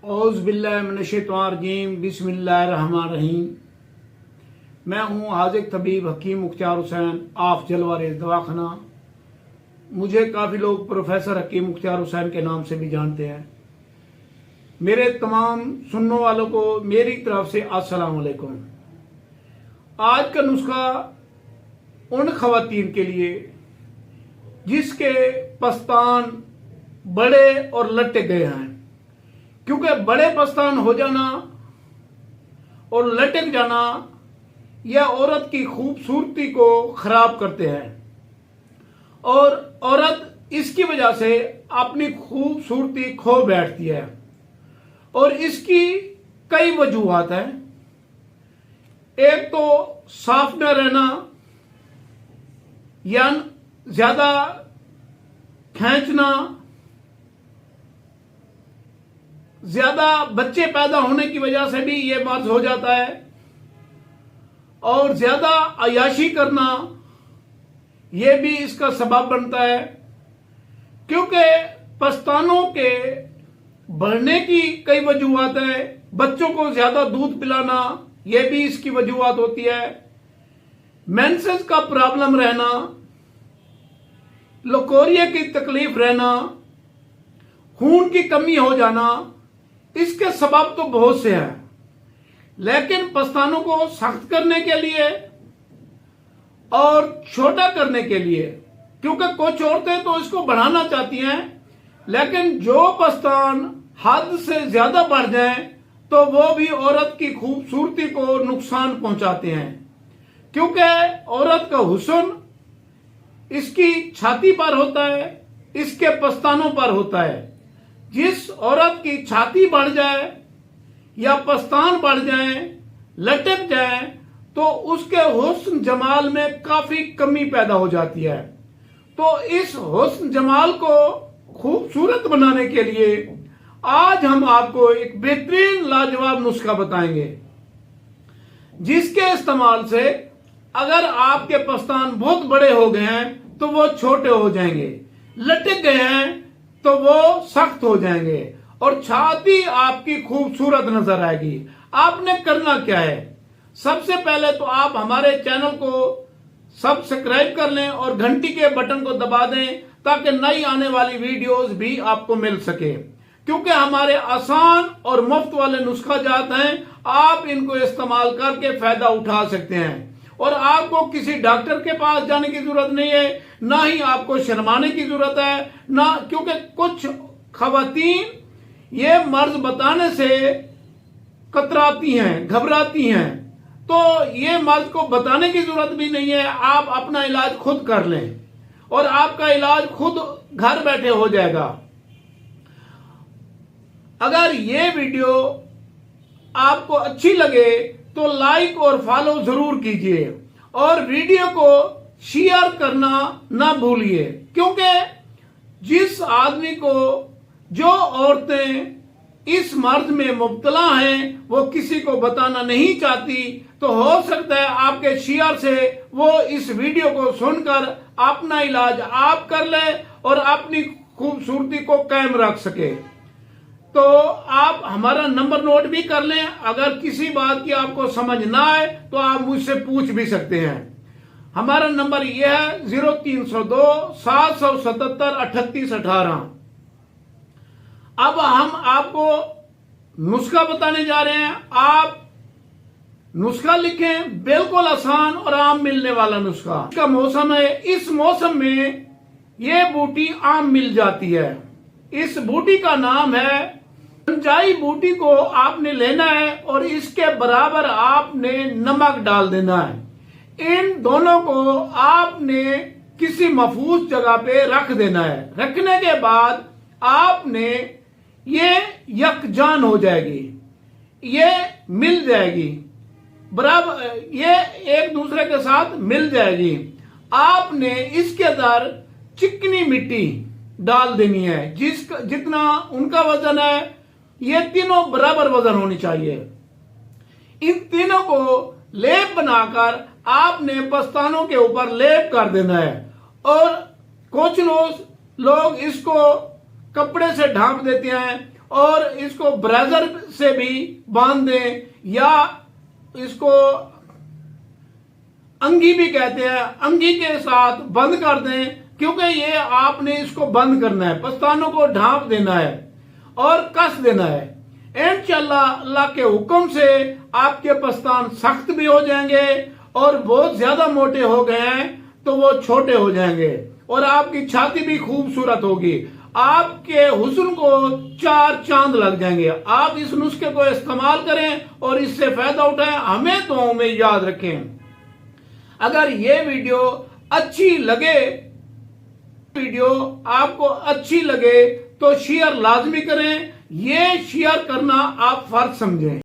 औज़ु बिल्लाहि मिनश्शैतानिर्रजीम बिस्मिल्लाहिर्रहमानिर्रहीम। मैं हूँ हाज़िक तबीब हकीम मुख्तार हुसैन आफ जलवारेज़ दवाखाना। मुझे काफ़ी लोग प्रोफेसर हकीम मुख्तार हुसैन के नाम से भी जानते हैं। मेरे तमाम सुनने वालों को मेरी तरफ से अस्सलाम वालेकुम। आज का नुस्खा उन ख़वातीन के लिए जिसके पस्तान बड़े और लटक गए हैं, क्योंकि बड़े पस्तान हो जाना और लटक जाना यह औरत की खूबसूरती को खराब करते हैं और औरत इसकी वजह से अपनी खूबसूरती खो बैठती है। और इसकी कई वजूहात हैं। एक तो साफ न रहना या ज्यादा खींचना, ज्यादा बच्चे पैदा होने की वजह से भी ये मर्ज हो जाता है, और ज्यादा अयाशी करना ये भी इसका सबब बनता है। क्योंकि पस्तानों के बढ़ने की कई वजूहात है। बच्चों को ज्यादा दूध पिलाना ये भी इसकी वजूहात होती है। मेंसेस का प्रॉब्लम रहना, लकोरिया की तकलीफ रहना, खून की कमी हो जाना, इसके सबब तो बहुत से हैं। लेकिन पस्तानों को सख्त करने के लिए और छोटा करने के लिए, क्योंकि कुछ औरतें तो इसको बढ़ाना चाहती हैं, लेकिन जो पस्तान हद से ज्यादा बढ़ जाएं तो वो भी औरत की खूबसूरती को नुकसान पहुंचाते हैं। क्योंकि औरत का हुस्न इसकी छाती पर होता है, इसके पस्तानों पर होता है। जिस औरत की छाती बढ़ जाए या पस्तान बढ़ जाए, लटक जाए, तो उसके हुस्न जमाल में काफी कमी पैदा हो जाती है। तो इस हुस्न जमाल को खूबसूरत बनाने के लिए आज हम आपको एक बेहतरीन लाजवाब नुस्खा बताएंगे, जिसके इस्तेमाल से अगर आपके पस्तान बहुत बड़े हो गए हैं तो वो छोटे हो जाएंगे, लटक गए हैं तो वो सख्त हो जाएंगे और छाती आपकी खूबसूरत नजर आएगी। आपने करना क्या है? सबसे पहले तो आप हमारे चैनल को सब्सक्राइब कर लें और घंटी के बटन को दबा दें, ताकि नई आने वाली वीडियोस भी आपको मिल सके। क्योंकि हमारे आसान और मुफ्त वाले नुस्खा जात हैं, आप इनको इस्तेमाल करके फायदा उठा सकते हैं। और आपको किसी डॉक्टर के पास जाने की जरूरत नहीं है, ना ही आपको शर्माने की जरूरत है ना, क्योंकि कुछ खवातीन ये मर्ज बताने से कतराती हैं, घबराती हैं। तो ये मर्ज को बताने की जरूरत भी नहीं है, आप अपना इलाज खुद कर लें और आपका इलाज खुद घर बैठे हो जाएगा। अगर ये वीडियो आपको अच्छी लगे तो लाइक और फॉलो जरूर कीजिए और वीडियो को शेयर करना ना भूलिए। क्योंकि जिस आदमी को, जो औरतें इस मर्ज में मुब्तला हैं, वो किसी को बताना नहीं चाहती, तो हो सकता है आपके शेयर से वो इस वीडियो को सुनकर अपना इलाज आप कर ले और अपनी खूबसूरती को कायम रख सके। तो आप हमारा नंबर नोट भी कर लें। अगर किसी बात की आपको समझ ना आए तो आप मुझसे पूछ भी सकते हैं। हमारा नंबर यह है 0302 777 3818। अब हम आपको नुस्खा बताने जा रहे हैं। आप नुस्खा लिखें, बिल्कुल आसान और आम मिलने वाला नुस्खा। इसका मौसम है, इस मौसम में ये बूटी आम मिल जाती है। इस बूटी का नाम है फंजाई। बूटी को आपने लेना है और इसके बराबर आपने नमक डाल देना है। इन दोनों को आपने किसी महफूज जगह पे रख देना है। रखने के बाद आपने ये यकजान हो जाएगी, ये मिल जाएगी बराबर, ये एक दूसरे के साथ मिल जाएगी। आपने इसके अंदर चिकनी मिट्टी डाल देनी है, जितना उनका वजन है, ये तीनों बराबर वजन होनी चाहिए। इन तीनों को लेप बनाकर आपने पस्तानों के ऊपर लेप कर देना है। और कुछ लोग इसको कपड़े से ढांप देते हैं और इसको ब्रेजर से भी बांध दें या इसको अंगी भी कहते हैं, अंगी के साथ बंद कर दें, क्योंकि ये आपने इसको बंद करना है, पस्तानों को ढांप देना है और कस देना है। इंशाअल्लाह अल्लाह के हुक्म से आपके पस्तान सख्त भी हो जाएंगे और बहुत ज्यादा मोटे हो गए हैं तो वो छोटे हो जाएंगे और आपकी छाती भी खूबसूरत होगी। आपके हुस्न को 4 चांद लग जाएंगे। आप इस नुस्खे को इस्तेमाल करें और इससे फायदा उठाएं। हमें दुआओं में याद रखें। अगर ये वीडियो अच्छी लगे, वीडियो आपको अच्छी लगे तो शेयर लाजमी करें। ये शेयर करना आप फर्ज समझें।